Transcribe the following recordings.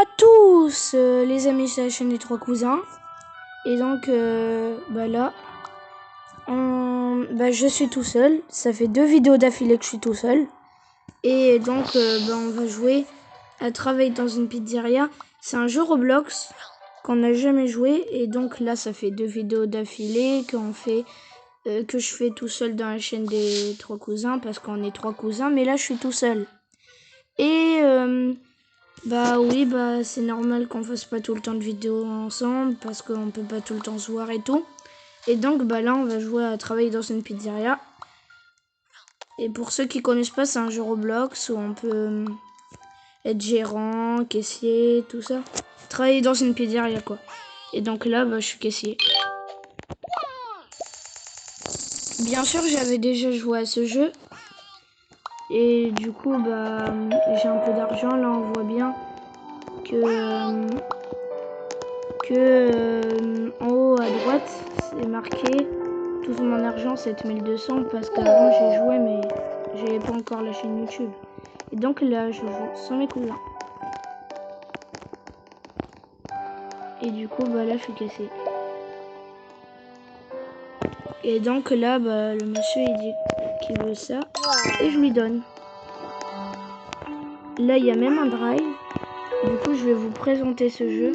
à tous les amis, c'est la chaîne des 3 cousins. Et donc là, je suis tout seul. Ça fait 2 vidéos d'affilée que je suis tout seul. Et donc on va jouer à travailler dans une pizzeria. C'est un jeu Roblox qu'on n'a jamais joué. Et donc là, ça fait 2 vidéos d'affilée que je fais tout seul dans la chaîne des 3 cousins. Parce qu'on est 3 cousins, mais là je suis tout seul. Et oui, c'est normal qu'on fasse pas tout le temps de vidéos ensemble parce qu'on peut pas tout le temps se voir et tout. Et donc là on va jouer à travailler dans une pizzeria. Et pour ceux qui connaissent pas, c'est un jeu Roblox où on peut être gérant, caissier, tout ça. Travailler dans une pizzeria quoi. Et donc là je suis caissier. Bien sûr j'avais déjà joué à ce jeu. Et du coup j'ai un peu d'argent. Là on voit bien que en haut à droite c'est marqué tout mon argent 7200 parce qu'avant j'ai joué mais j'avais pas encore la chaîne YouTube. Et donc là je joue sans mes cousins. Et du coup là je suis cassé. Et donc là le monsieur il dit qu'il veut ça et je lui donne. Là il y a même un drive. Du coup je vais vous présenter ce jeu.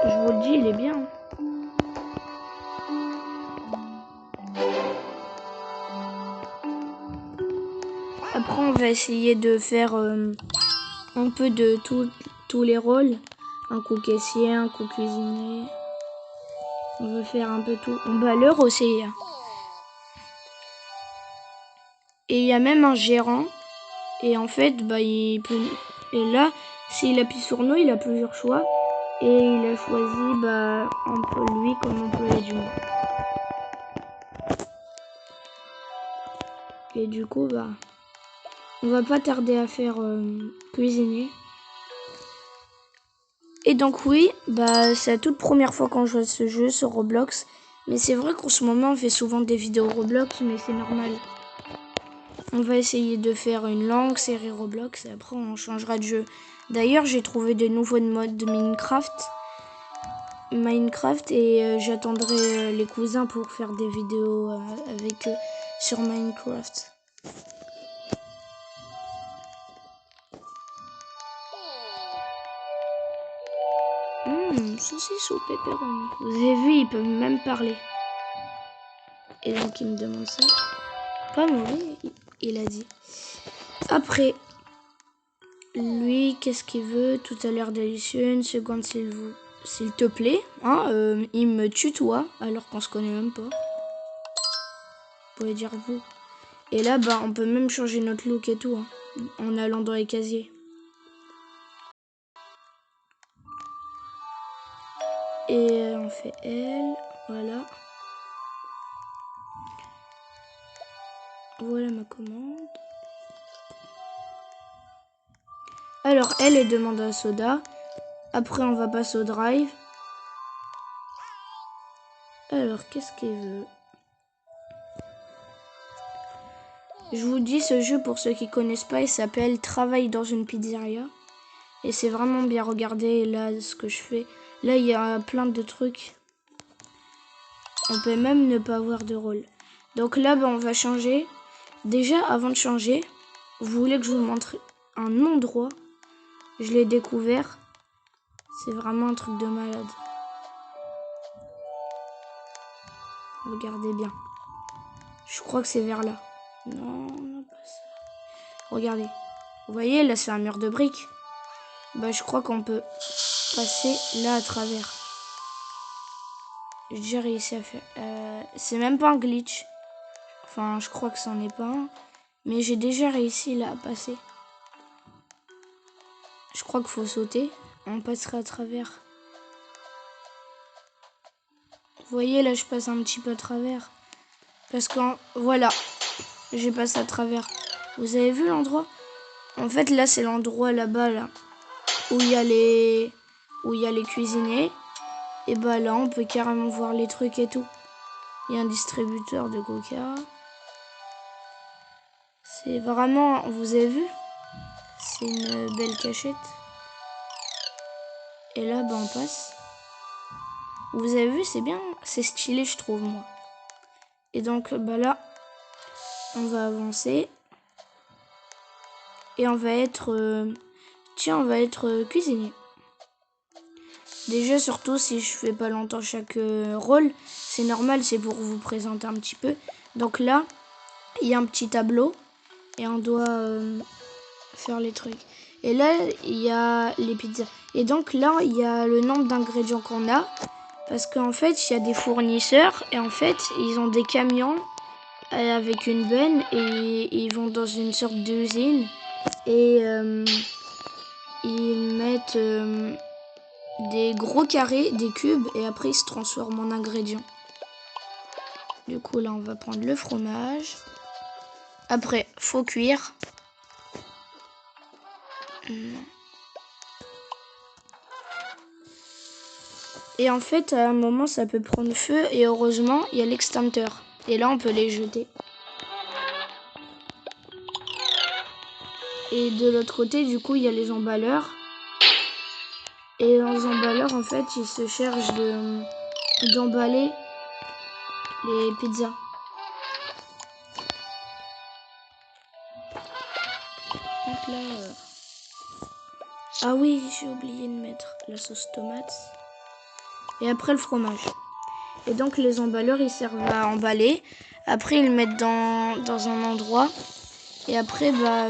Je vous le dis, il est bien. Après on va essayer de faire un peu de tous les rôles. Un coup caissier, un coup cuisinier. On veut faire un peu tout. On bat l'heure aussi. Et il y a même un gérant. Et en fait, il peut... Et là, s'il appuie sur nous, il a plusieurs choix. Et il a choisi entre lui comme employé du mois. Et du coup, on va pas tarder à faire cuisinier. Et donc oui, c'est la toute première fois qu'on joue à ce jeu sur Roblox. Mais c'est vrai qu'en ce moment, on fait souvent des vidéos Roblox, mais c'est normal. On va essayer de faire une longue série Roblox et après on changera de jeu. D'ailleurs, j'ai trouvé de nouveaux modes de Minecraft et j'attendrai les cousins pour faire des vidéos avec eux sur Minecraft. Saucisse au pepperoni. Vous avez vu, ils peuvent même parler. Et donc il me demande ça. Pas mauvais, il a dit. Après, lui, qu'est-ce qu'il veut? Tout a l'air délicieux. Une seconde, s'il te plaît. Il me tutoie alors qu'on se connaît même pas. Vous pouvez dire vous. Et là, on peut même changer notre look et tout. En allant dans les casiers. Et on fait elle. Voilà. Voilà ma commande. Alors, elle demande un soda. Après, on va passer au drive. Alors, qu'est-ce qu'il veut? Je vous dis, ce jeu, pour ceux qui connaissent pas, il s'appelle Travail dans une pizzeria. Et c'est vraiment bien. Regardez là ce que je fais. Là, il y a plein de trucs. On peut même ne pas avoir de rôle. Donc là, on va changer. Déjà, avant de changer, vous voulez que je vous montre un endroit. Je l'ai découvert. C'est vraiment un truc de malade. Regardez bien. Je crois que c'est vers là. Non, pas ça. Regardez. Vous voyez, là, c'est un mur de briques. Je crois qu'on peut passer là à travers. J'ai déjà réussi à faire... c'est même pas un glitch. Enfin, je crois que c'en est pas un. Mais j'ai déjà réussi là à passer. Je crois qu'il faut sauter. On passera à travers. Vous voyez, là, je passe un petit peu à travers. Parce que, voilà. J'ai passé à travers. Vous avez vu l'endroit? En fait, là, c'est l'endroit là-bas, là. Où il y a les cuisiniers. Et là, on peut carrément voir les trucs et tout. Il y a un distributeur de coca. C'est vraiment... Vous avez vu? C'est une belle cachette. Et là, bah, on passe. Vous avez vu, c'est bien, c'est stylé, je trouve, moi. Et donc, bah là, on va avancer. Et on va être... Tiens, on va être cuisinier. Déjà, surtout si je fais pas longtemps chaque rôle, c'est normal, c'est pour vous présenter un petit peu. Donc là, il y a un petit tableau et on doit faire les trucs. Et là, il y a les pizzas. Et donc là, il y a le nombre d'ingrédients qu'on a. Parce qu'en fait, il y a des fournisseurs et en fait, ils ont des camions avec une benne et ils vont dans une sorte d'usine et ils mettent des gros carrés, des cubes et après ils se transforment en ingrédients. Du coup, là, on va prendre le fromage. Après, faut cuire. Et en fait, à un moment, ça peut prendre feu et heureusement, il y a l'extincteur. Et là, on peut les jeter. Et de l'autre côté, du coup, il y a les emballeurs. Et dans les emballeurs, en fait, ils se chargent d'emballer les pizzas. Donc là, ah oui, j'ai oublié de mettre la sauce tomate. Et après, le fromage. Et donc, les emballeurs, ils servent à emballer. Après, ils le mettent dans un endroit. Et après, bah,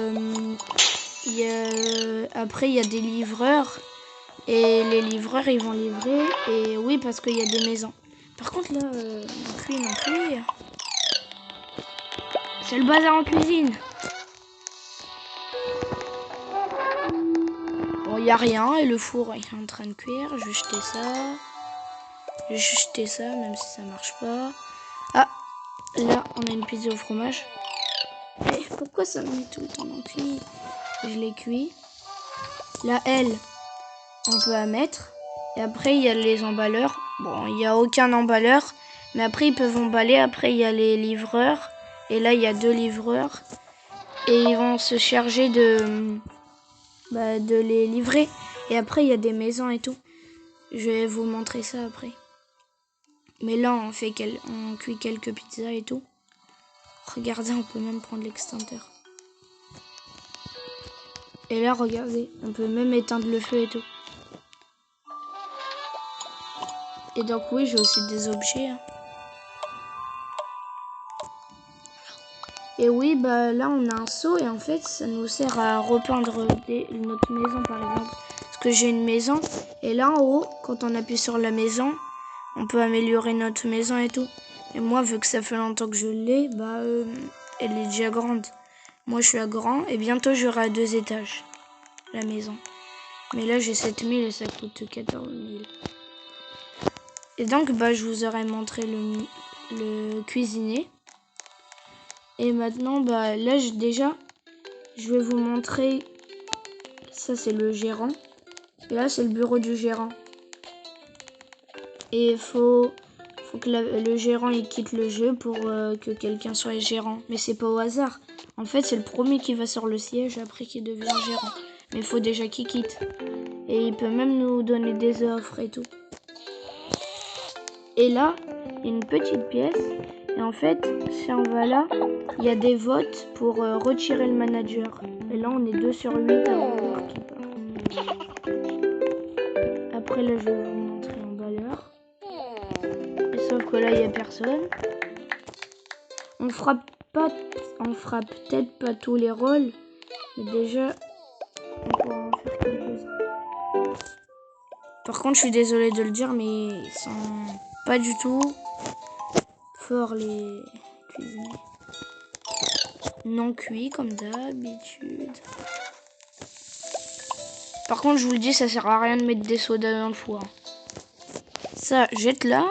après, il y a des livreurs. Et les livreurs, ils vont livrer. Et oui, parce qu'il y a des maisons. Par contre, là, non cuit. C'est le bazar en cuisine. Bon, il n'y a rien. Et le four est en train de cuire. Je vais jeter ça. Même si ça marche pas. Ah, là, on a une pizza au fromage. Et pourquoi ça me met tout le temps en cuit? Je l'ai cuit. Là, on peut la mettre. Et après, il y a les emballeurs. Bon, il n'y a aucun emballeur. Mais après, ils peuvent emballer. Après, il y a les livreurs. Et là, il y a 2 livreurs. Et ils vont se charger de les livrer. Et après, il y a des maisons et tout. Je vais vous montrer ça après. Mais là, on cuit quelques pizzas et tout. Regardez, on peut même prendre l'extincteur. Et là, regardez, on peut même éteindre le feu et tout. Et donc oui, j'ai aussi des objets. Hein. Et oui, bah là, on a un seau et en fait, ça nous sert à repeindre notre maison, par exemple. Parce que j'ai une maison. Et là, en haut, quand on appuie sur la maison, on peut améliorer notre maison et tout. Et moi, vu que ça fait longtemps que je l'ai, bah, elle est déjà grande. Moi, je suis à grand et bientôt, j'aurai à 2 étages, la maison. Mais là, j'ai 7000 et ça coûte 14 000. Et donc, bah, je vous aurais montré le cuisinier. Et maintenant, bah, là, je vais vous montrer. Ça, c'est le gérant. Et là, c'est le bureau du gérant. Et il faut que le gérant il quitte le jeu pour que quelqu'un soit gérant. Mais c'est pas au hasard. En fait, c'est le premier qui va sur le siège après qu'il devient gérant. Mais il faut déjà qu'il quitte. Et il peut même nous donner des offres et tout. Et là, il y a une petite pièce. Et en fait, si on va là, il y a des votes pour retirer le manager. Et là, on est 2 sur 8 à vouloir qu'il part. Après, là, je vais vous montrer l'emballeur. Sauf que là, il n'y a personne. On fera peut-être pas tous les rôles. Mais déjà, on pourra en faire quelques-uns. Par contre, je suis désolée de le dire, mais ils sont pas du tout forts, les cuisiniers. Non cuit, comme d'habitude. Par contre, je vous le dis, ça sert à rien de mettre des sodas dans le four. Ça, jette là.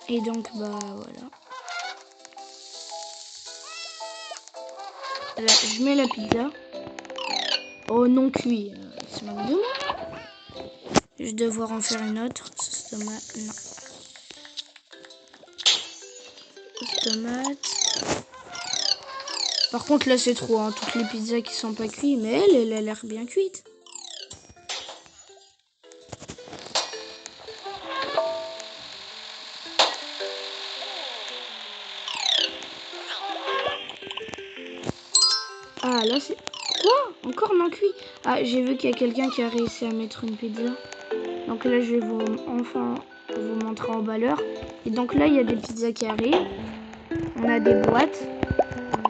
Et donc, bah, voilà. Là, je mets la pizza. Oh, non cuit. C'est mal de moi. Je vais devoir en faire une autre. Sauce tomate. Non. Sauce tomate. Par contre, là, c'est trop. Hein. Toutes les pizzas qui sont pas cuites. Mais elle a l'air bien cuite. là c'est... Quoi? Encore non cuit? Ah, j'ai vu qu'il y a quelqu'un qui a réussi à mettre une pizza. Donc là, je vais enfin vous montrer en emballeur. Et donc là, il y a des pizzas qui arrivent. On a des boîtes.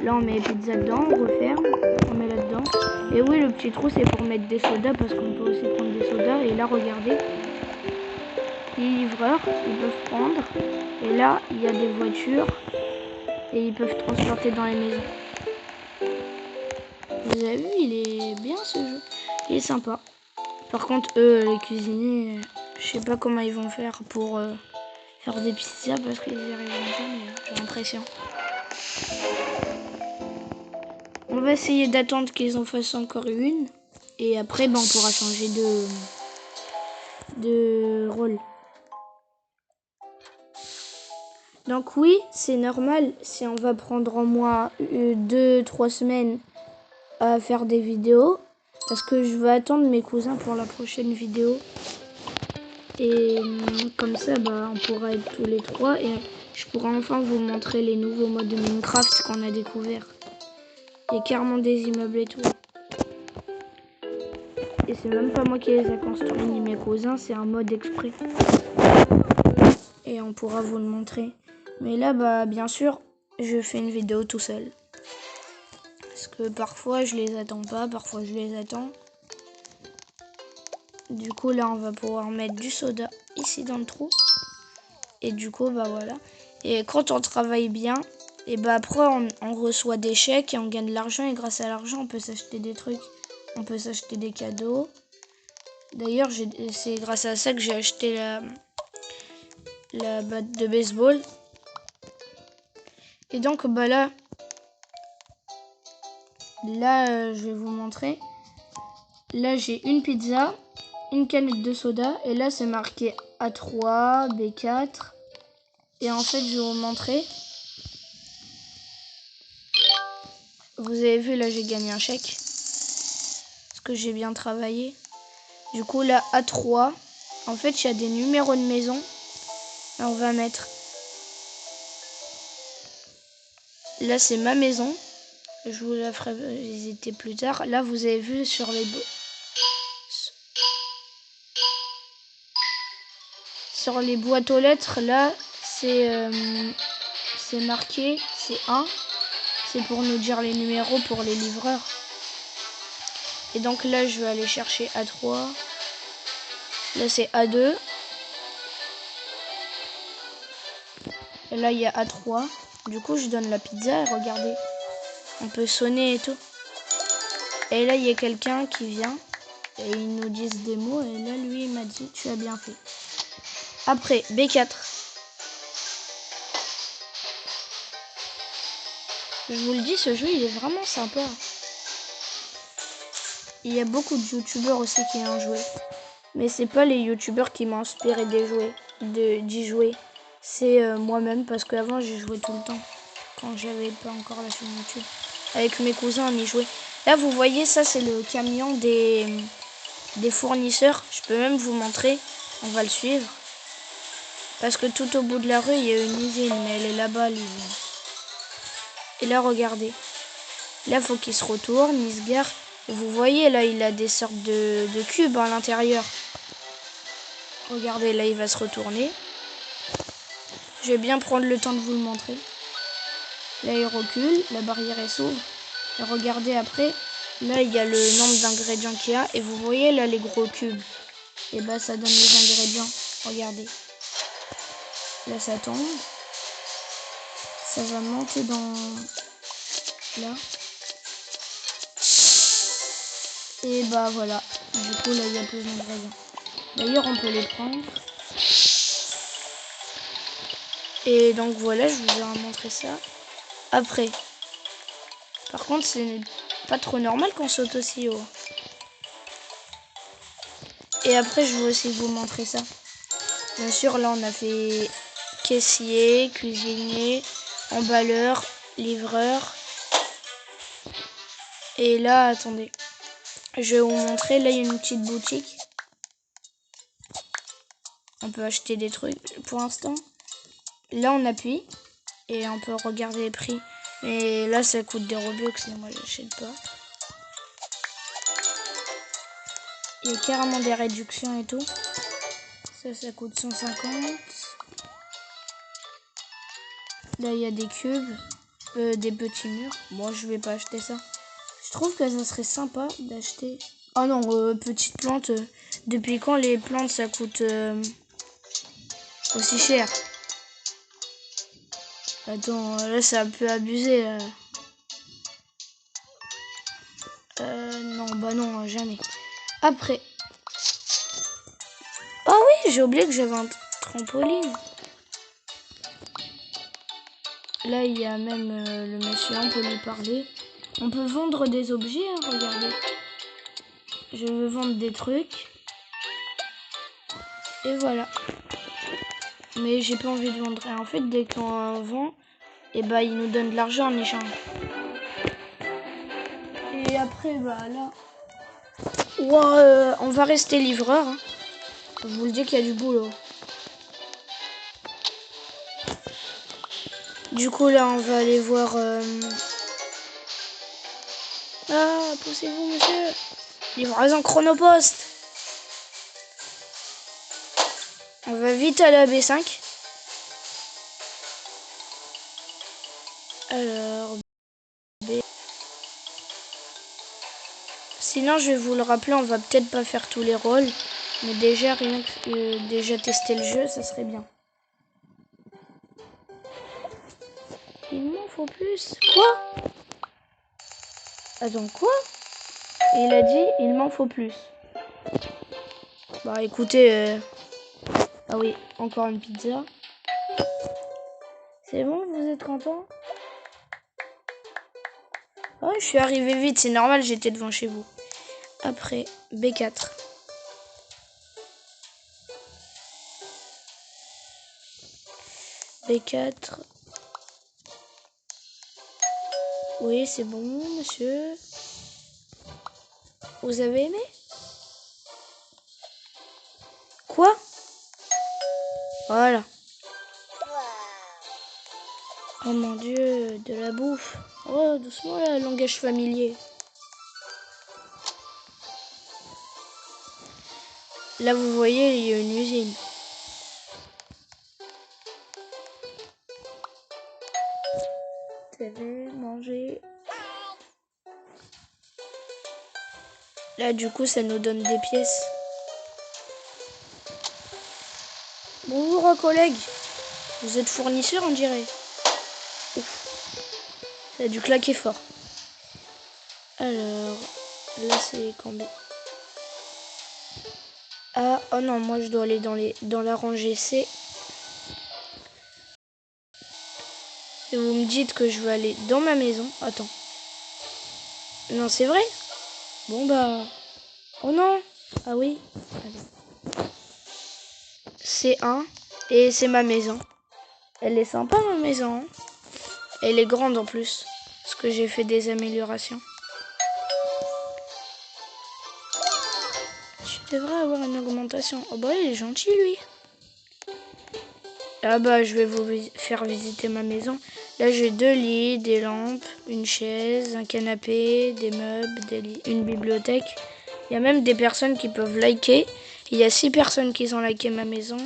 Là, on met les pizzas dedans, on referme, on met là-dedans. Et oui, le petit trou, c'est pour mettre des sodas parce qu'on peut aussi prendre des sodas. Et là, regardez, les livreurs, ils peuvent prendre. Et là, il y a des voitures et ils peuvent transporter dans les maisons. Vous avez vu, il est bien ce jeu. Il est sympa. Par contre, eux, les cuisiniers, je sais pas comment ils vont faire pour faire des pizzas parce qu'ils y arriveront jamais, j'ai l'impression. On va essayer d'attendre qu'ils en fassent encore une. Et après, ben, on pourra changer de rôle. Donc oui, c'est normal si on va prendre en moins 2-3 semaines à faire des vidéos. Parce que je vais attendre mes cousins pour la prochaine vidéo. Et comme ça, bah, on pourra être tous les trois. Et je pourrai enfin vous montrer les nouveaux modes de Minecraft qu'on a découvert. Il y a carrément des immeubles et tout. Et c'est même pas moi qui les ai construits ni mes cousins, c'est un mode exprès. Et on pourra vous le montrer. Mais là, bah, bien sûr, je fais une vidéo tout seul. Parce que parfois, je les attends pas, parfois, je les attends. Du coup, là, on va pouvoir mettre du soda ici dans le trou. Et du coup, bah voilà. Et quand on travaille bien, et bah après, on reçoit des chèques et on gagne de l'argent. Et grâce à l'argent, on peut s'acheter des trucs. On peut s'acheter des cadeaux. D'ailleurs, c'est grâce à ça que j'ai acheté la batte de baseball. Et donc, bah là, je vais vous montrer. Là, j'ai une pizza, une canette de soda. Et là, c'est marqué A3, B4. Et en fait, je vais vous montrer. Vous avez vu, là, j'ai gagné un chèque. Parce que j'ai bien travaillé. Du coup, là, A3. En fait, il y a des numéros de maison. Là, on va mettre... Là, c'est ma maison. Je vous la ferai visiter plus tard. Là, vous avez vu sur les... Sur les boîtes aux lettres, là, c'est marqué, c'est 1. C'est pour nous dire les numéros pour les livreurs. Et donc là, je vais aller chercher A3. Là, c'est A2. Et là, il y a A3. Du coup, je donne la pizza et regardez. On peut sonner et tout. Et là, il y a quelqu'un qui vient. Et ils nous disent des mots. Et là, lui, il m'a dit, tu as bien fait. Après, B4. Je vous le dis, ce jeu, il est vraiment sympa. Il y a beaucoup de youtubeurs aussi qui ont joué. Mais c'est pas les youtubeurs qui m'ont inspiré d'y jouer. C'est moi-même parce qu'avant j'ai joué tout le temps. Quand j'avais pas encore la chaîne YouTube. Avec mes cousins on y jouait. Là vous voyez ça c'est le camion des fournisseurs. Je peux même vous montrer. On va le suivre. Parce que tout au bout de la rue il y a une usine. Mais elle est là-bas l'usine. Et là regardez. Là faut qu'il se retourne, il se gare. Et vous voyez là il a des sortes de cubes à l'intérieur. Regardez, là, il va se retourner. Je vais bien prendre le temps de vous le montrer. Là, il recule. La barrière est s'ouvre. Et regardez après. Là, il y a le nombre d'ingrédients qu'il y a. Et vous voyez, là, les gros cubes. Et bah, ça donne les ingrédients. Regardez. Là, ça tombe. Ça va monter dans... Là. Et bah, voilà. Du coup, là, il y a plus d'ingrédients. D'ailleurs, on peut les prendre. Et donc voilà, je vous ai montré ça. Après, par contre, c'est pas trop normal qu'on saute aussi haut. Et après, je vais aussi vous montrer ça. Bien sûr, là, on a fait caissier, cuisinier, emballeur, livreur. Et là, attendez. Je vais vous montrer. Là, il y a une petite boutique. On peut acheter des trucs pour l'instant. Là, on appuie. Et on peut regarder les prix. Mais là, ça coûte des Robux et moi, j'achète pas. Il y a carrément des réductions et tout. Ça coûte 150. Là, il y a des cubes, des petits murs. Moi, je vais pas acheter ça. Je trouve que ça serait sympa d'acheter... Oh non, petite plante. Depuis quand les plantes, ça coûte aussi cher? Attends, là, c'est un peu abusé. Non, bah non, jamais. Après. Oh oui, j'ai oublié que j'avais un trampoline. Là, il y a même le monsieur, on peut lui parler. On peut vendre des objets, hein, regardez. Je veux vendre des trucs. Et voilà. Mais j'ai pas envie de vendre. Et en fait, dès qu'on vend, et bah, il nous donne de l'argent en échange. Et après, bah là... Ouais, on va rester livreur. Hein. Je vous le dis qu'il y a du boulot. Du coup, là, on va aller voir... Ah, poussez-vous, monsieur. Livraison Chronopost. On va vite à la B5. Alors, B. Sinon, je vais vous le rappeler, on va peut-être pas faire tous les rôles. Mais déjà, rien que déjà tester le jeu, ça serait bien. Il m'en faut plus. Quoi? Attends, quoi? Il a dit, il m'en faut plus. Bah écoutez, ah oui, encore une pizza. C'est bon, vous êtes content? Oh, je suis arrivé vite, c'est normal, j'étais devant chez vous. Après, B4. B4. Oui, c'est bon, monsieur. Vous avez aimé? Quoi? Voilà. Oh mon dieu, de la bouffe. Oh, doucement là, langage familier. Là, vous voyez, il y a une usine. TV, manger. Là, du coup, ça nous donne des pièces. Bonjour, collègue. Vous êtes fournisseur, on dirait. Ouf. Ça a dû claquer fort. Alors, là, c'est combien? Ah, oh non, moi, je dois aller dans la rangée C. Et vous me dites que je veux aller dans ma maison. Attends. Non, c'est vrai? Bon, bah... Oh non. Ah oui. Allez. C1. Et c'est ma maison. Elle est sympa, ma maison. Hein. Elle est grande en plus. Parce que j'ai fait des améliorations. Tu devrais avoir une augmentation. Oh bah, il est gentil, lui. Ah bah, je vais vous faire visiter ma maison. Là, j'ai 2 lits, des lampes, une chaise, un canapé, des meubles, une bibliothèque. Il y a même des personnes qui peuvent liker. Il y a 6 personnes qui ont liké ma maison.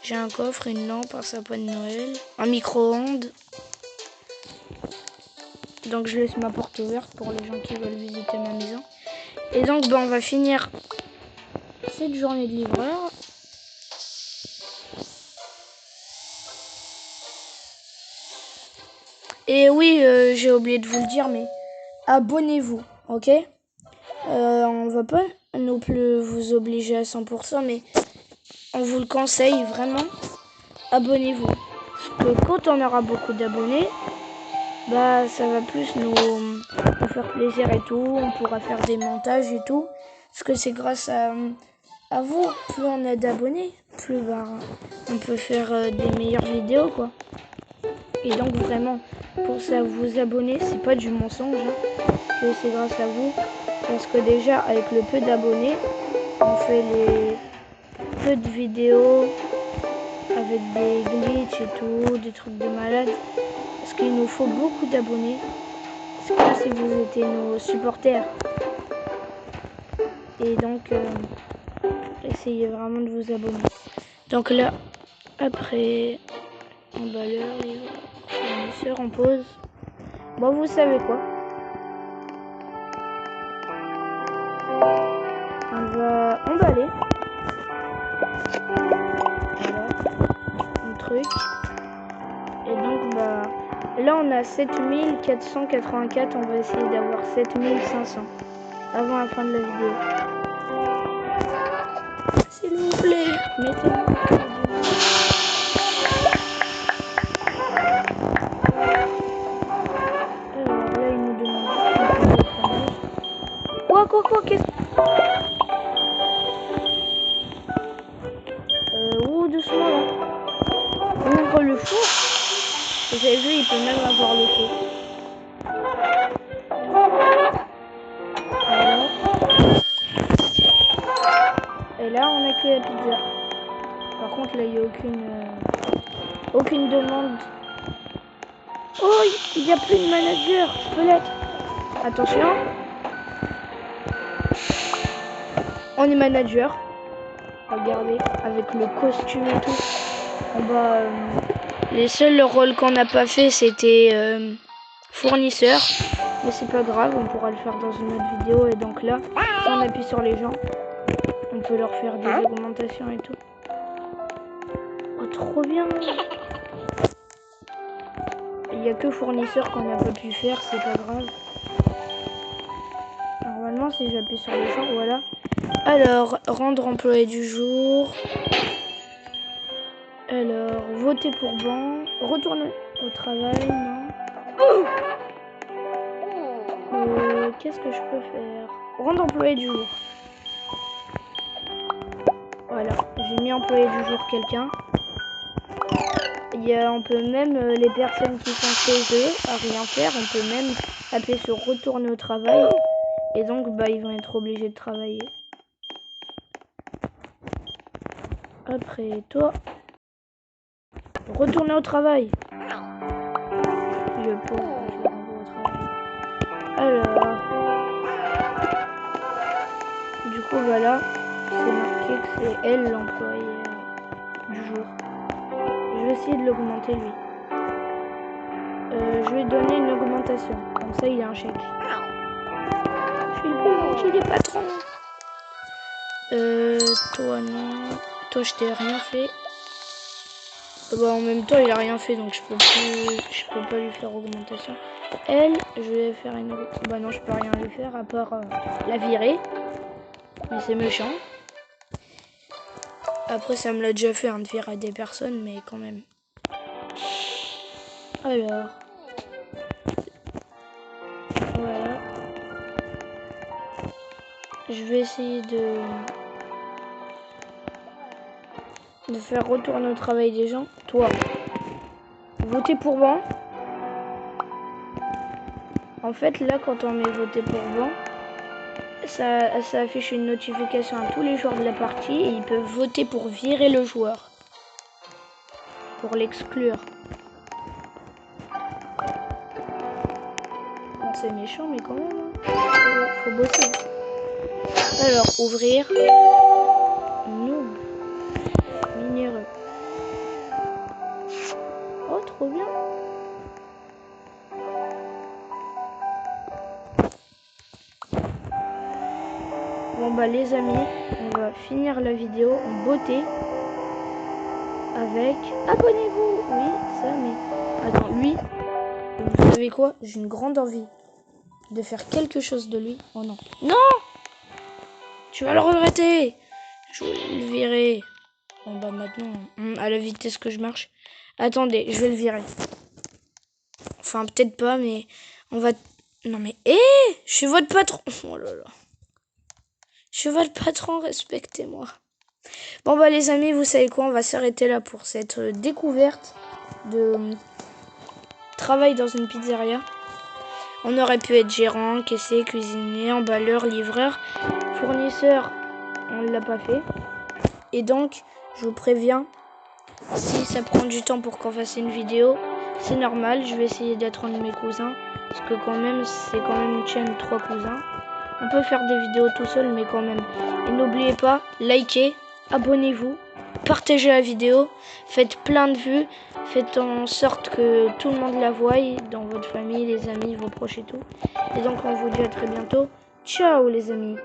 J'ai un coffre, une lampe, un sapin de Noël, un micro-ondes. Donc, je laisse ma porte ouverte pour les gens qui veulent visiter ma maison. Et donc, bah, on va finir cette journée de livreur. Et oui, j'ai oublié de vous le dire, mais abonnez-vous, ok? On va pas non plus vous obliger à 100%, mais on vous le conseille vraiment. Abonnez-vous. Parce que quand on aura beaucoup d'abonnés, bah ça va plus nous faire plaisir et tout. On pourra faire des montages et tout. Parce que c'est grâce à vous. Plus on a d'abonnés, plus bah, on peut faire des meilleures vidéos, quoi. Et donc vraiment, pour ça, vous abonner, c'est pas du mensonge, hein, que c'est grâce à vous. Parce que déjà, avec le peu d'abonnés, on fait les peu de vidéos avec des glitches et tout, des trucs de malade. Parce qu'il nous faut beaucoup d'abonnés. Parce que si vous étiez nos supporters, Et donc, essayez vraiment de vous abonner. Donc là, après, emballeur, livreur, fournisseur, on pause. Bon, vous savez quoi? On va emballer. Voilà, un truc. Et donc, bah, là, on a 7484. On va essayer d'avoir 7500 avant la fin de la vidéo. S'il vous plaît, mettez-moi. Alors là, il nous demande quoi, qu'est-ce... doucement là. Ouvre le four. Vous avez vu, il peut même avoir le feu. Voilà. Et là, on a que la pizza. Par contre, là, il n'y a aucune demande. Oh, il n'y a plus de manager. Je peux l'être. Attention. On est manager. Regardez, avec le costume et tout. Les seuls rôles qu'on n'a pas fait, c'était fournisseur. Mais c'est pas grave, on pourra le faire dans une autre vidéo. Et donc là, si on appuie sur les gens, on peut leur faire des augmentations et tout. Oh, trop bien! Il n'y a que fournisseur qu'on n'a pas pu faire, c'est pas grave. Normalement, si j'appuie sur les gens, voilà. Alors, rendre employé du jour. Alors, voter pour banc. Retourner au travail, non. Qu'est-ce que je peux faire? Rendre employé du jour. Voilà, j'ai mis employé du jour quelqu'un. On peut même, les personnes qui sont chez eux, à rien faire, on peut même appuyer sur retourner au travail. Et donc, bah, ils vont être obligés de travailler. Après, toi, retourner au travail. Je le renvoie au travail. Alors, du coup, voilà, c'est marqué que c'est elle l'employé du jour. Je vais essayer de l'augmenter lui. Je vais donner une augmentation. Comme ça, il a un chèque. Je suis le plus gentil des patrons. Toi non. Toi, je t'ai rien fait. Bah, en même temps, il a rien fait, donc je peux pas lui faire augmentation. Elle, je vais faire une... Bah non, je peux rien lui faire à part la virer. Mais c'est méchant. Après, ça me l'a déjà fait, de virer des personnes, mais quand même. Alors. Voilà. Je vais essayer de faire retourner au travail des gens. Toi, voter pour banc. En fait, là, quand on met voter pour banc, ça affiche une notification à tous les joueurs de la partie et ils peuvent voter pour virer le joueur. Pour l'exclure. Bon, c'est méchant, mais quand même. Faut bosser. Alors, ouvrir. Noob. Minéreux. Oh, trop bien. Bon bah les amis, on va finir la vidéo en beauté avec abonnez-vous. Oui, ça, mais attends, lui, vous savez quoi? J'ai une grande envie de faire quelque chose de lui. Oh non. Non! Tu vas le regretter. Je vais le virer. Bon bah maintenant, à la vitesse que je marche. Attendez, je vais le virer. Enfin, peut-être pas, mais on va... Non mais, je suis votre patron. Oh là là. Je suis votre patron, respectez-moi. Bon bah les amis, vous savez quoi, on va s'arrêter là pour cette découverte de travail dans une pizzeria. On aurait pu être gérant, caissier, cuisinier, emballeur, livreur, fournisseur, on ne l'a pas fait. Et donc, je vous préviens, si ça prend du temps pour qu'on fasse une vidéo, c'est normal, je vais essayer d'être un de mes cousins, parce que quand même, c'est quand même une chaîne 3 cousins. On peut faire des vidéos tout seul, mais quand même. Et n'oubliez pas, likez, abonnez-vous, partagez la vidéo, faites plein de vues, faites en sorte que tout le monde la voie, dans votre famille, les amis, vos proches et tout. Et donc on vous dit à très bientôt. Ciao les amis.